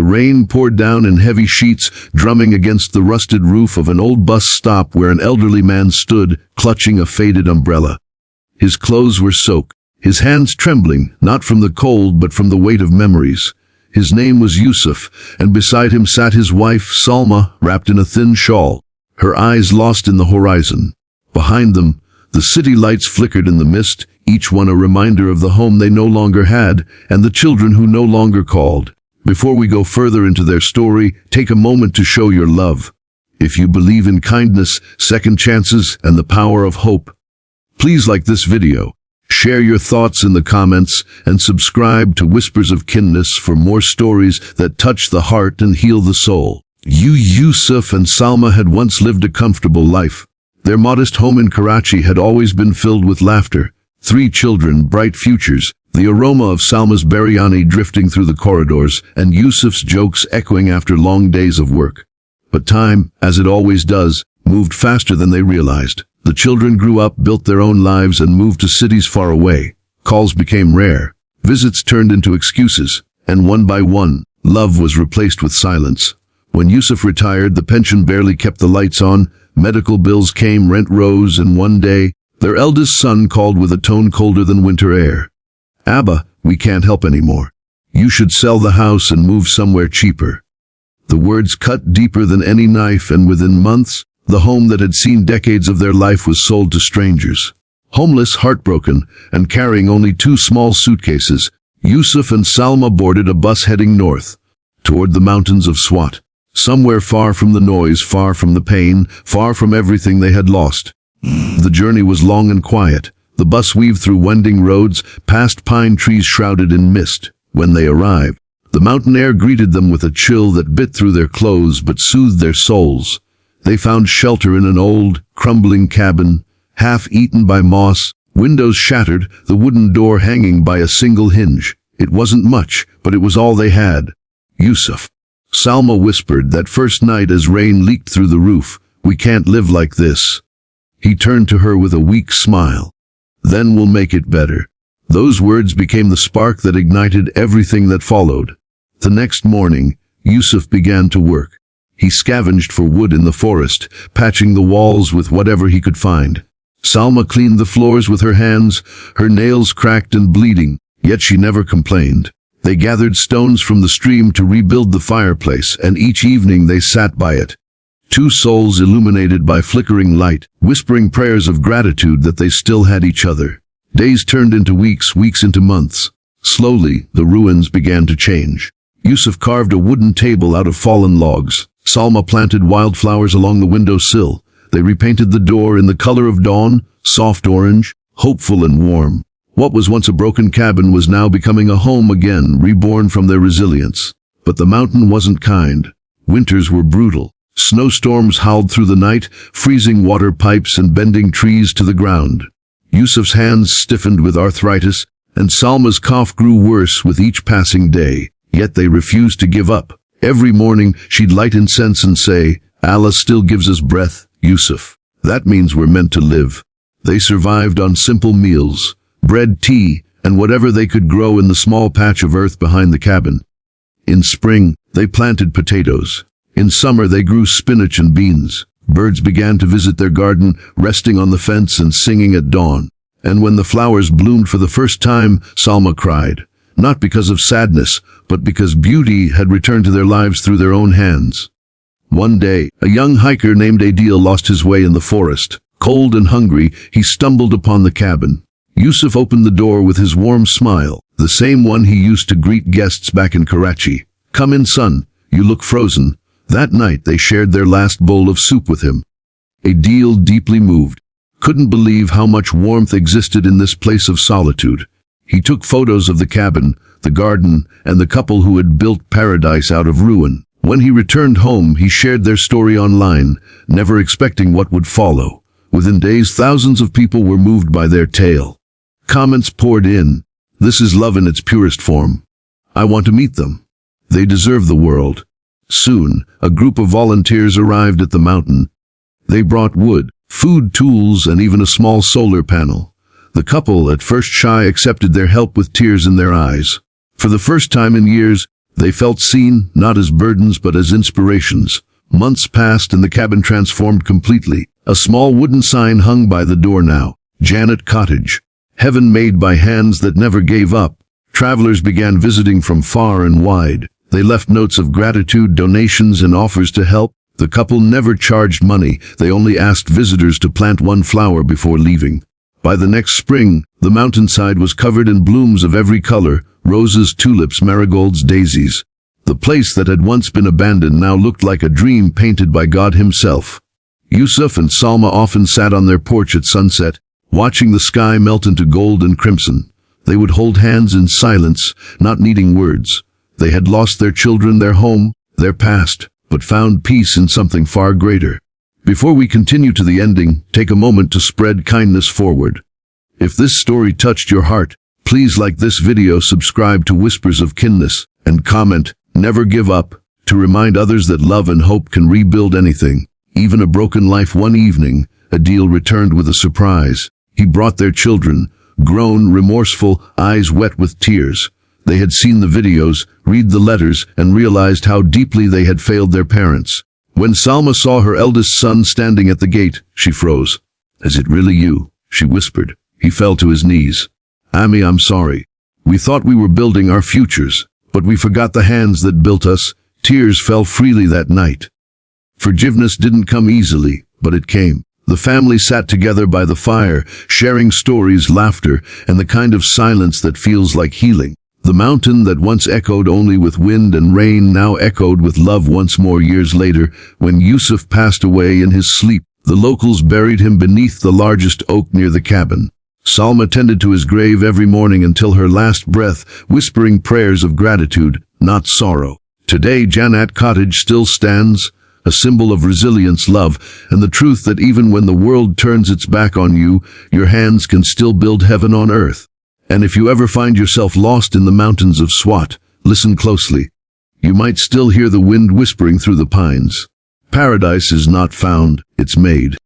rain poured down in heavy sheets, drumming against the rusted roof of an old bus stop where an elderly man stood, clutching a faded umbrella. His clothes were soaked, his hands trembling, not from the cold but from the weight of memories. His name was Yusuf, and beside him sat his wife, Salma, wrapped in a thin shawl, her eyes lost in the horizon. Behind them, the city lights flickered in the mist, each one a reminder of the home they no longer had, and the children who no longer called. Before we go further into their story, take a moment to show your love. If you believe in kindness, second chances, and the power of hope, please like this video, share your thoughts in the comments, and subscribe to Whispers of Kinness for more stories that touch the heart and heal the soul. Yusuf and Salma had once lived a comfortable life. Their modest home in Karachi had always been filled with laughter. 3 children, bright futures, the aroma of Salma's biryani drifting through the corridors, and Yusuf's jokes echoing after long days of work. But time, as it always does, moved faster than they realized. The children grew up, built their own lives, and moved to cities far away. Calls became rare. Visits turned into excuses, and one by one, love was replaced with silence. When Yusuf retired, the pension barely kept the lights on, medical bills came, rent rose, and one day, their eldest son called with a tone colder than winter air. "Abba, we can't help anymore. You should sell the house and move somewhere cheaper." The words cut deeper than any knife, and within months, the home that had seen decades of their life was sold to strangers. Homeless, heartbroken, and carrying only 2 small suitcases, Yusuf and Salma boarded a bus heading north, toward the mountains of Swat. Somewhere far from the noise, far from the pain, far from everything they had lost. The journey was long and quiet. The bus weaved through winding roads, past pine trees shrouded in mist. When they arrived, the mountain air greeted them with a chill that bit through their clothes but soothed their souls. They found shelter in an old, crumbling cabin, half eaten by moss, windows shattered, the wooden door hanging by a single hinge. It wasn't much, but it was all they had. "Yusuf," Salma whispered that first night as rain leaked through the roof, "we can't live like this." He turned to her with a weak smile. "Then we'll make it better." Those words became the spark that ignited everything that followed. The next morning, Yusuf began to work. He scavenged for wood in the forest, patching the walls with whatever he could find. Salma cleaned the floors with her hands, her nails cracked and bleeding, yet she never complained. They gathered stones from the stream to rebuild the fireplace, and each evening they sat by it. 2 souls illuminated by flickering light, whispering prayers of gratitude that they still had each other. Days turned into weeks, weeks into months. Slowly, the ruins began to change. Yusuf carved a wooden table out of fallen logs. Salma planted wildflowers along the windowsill. They repainted the door in the color of dawn, soft orange, hopeful and warm. What was once a broken cabin was now becoming a home again, reborn from their resilience. But the mountain wasn't kind. Winters were brutal. Snowstorms howled through the night, freezing water pipes and bending trees to the ground. Yusuf's hands stiffened with arthritis, and Salma's cough grew worse with each passing day. Yet they refused to give up. Every morning, she'd light incense and say, "Allah still gives us breath, Yusuf. That means we're meant to live." They survived on simple meals, bread, tea, and whatever they could grow in the small patch of earth behind the cabin. In spring, they planted potatoes. In summer, they grew spinach and beans. Birds began to visit their garden, resting on the fence and singing at dawn. And when the flowers bloomed for the first time, Salma cried, not because of sadness, but because beauty had returned to their lives through their own hands. One day, a young hiker named Adil lost his way in the forest. Cold and hungry, he stumbled upon the cabin. Yusuf opened the door with his warm smile, the same one he used to greet guests back in Karachi. "Come in, son. You look frozen." That night they shared their last bowl of soup with him. Adil, deeply moved, couldn't believe how much warmth existed in this place of solitude. He took photos of the cabin, the garden, and the couple who had built paradise out of ruin. When he returned home, he shared their story online, never expecting what would follow. Within days, thousands of people were moved by their tale. Comments poured in. "This is love in its purest form. I want to meet them. They deserve the world." Soon, a group of volunteers arrived at the mountain. They brought wood, food, tools, and even a small solar panel. The couple, at first shy, accepted their help with tears in their eyes. For the first time in years, They felt seen, not as burdens but as inspirations. Months passed and the cabin transformed completely. A small wooden sign hung by the door now. Janet Cottage. Heaven made by hands that never gave up. Travelers began visiting from far and wide. They left notes of gratitude, donations, and offers to help. The couple never charged money. They only asked visitors to plant one flower before leaving. By the next spring, the mountainside was covered in blooms of every color: roses, tulips, marigolds, daisies. The place that had once been abandoned now looked like a dream painted by God himself. Yusuf and Salma often sat on their porch at sunset, watching the sky melt into gold and crimson. They would hold hands in silence, not needing words. They had lost their children, their home, their past, but found peace in something far greater. Before we continue to the ending, take a moment to spread kindness forward. If this story touched your heart, please like this video, subscribe to Whispers of Kindness, and comment, "Never give up," to remind others that love and hope can rebuild anything, even a broken life. One evening, Adil returned with a surprise. He brought their children, grown, remorseful, eyes wet with tears. They had seen the videos, read the letters, and realized how deeply they had failed their parents. When Salma saw her eldest son standing at the gate, she froze. "Is it really you?" she whispered. He fell to his knees. "Ami, I'm sorry. We thought we were building our futures, but we forgot the hands that built us." Tears fell freely that night. Forgiveness didn't come easily, but it came. The family sat together by the fire, sharing stories, laughter, and the kind of silence that feels like healing. The mountain that once echoed only with wind and rain now echoed with love once more. Years later, when Yusuf passed away in his sleep, the locals buried him beneath the largest oak near the cabin. Salma tended to his grave every morning until her last breath, whispering prayers of gratitude, not sorrow. Today, Janat Cottage still stands, a symbol of resilience, love, and the truth that even when the world turns its back on you, your hands can still build heaven on earth. And if you ever find yourself lost in the mountains of Swat, listen closely. You might still hear the wind whispering through the pines. Paradise is not found, it's made.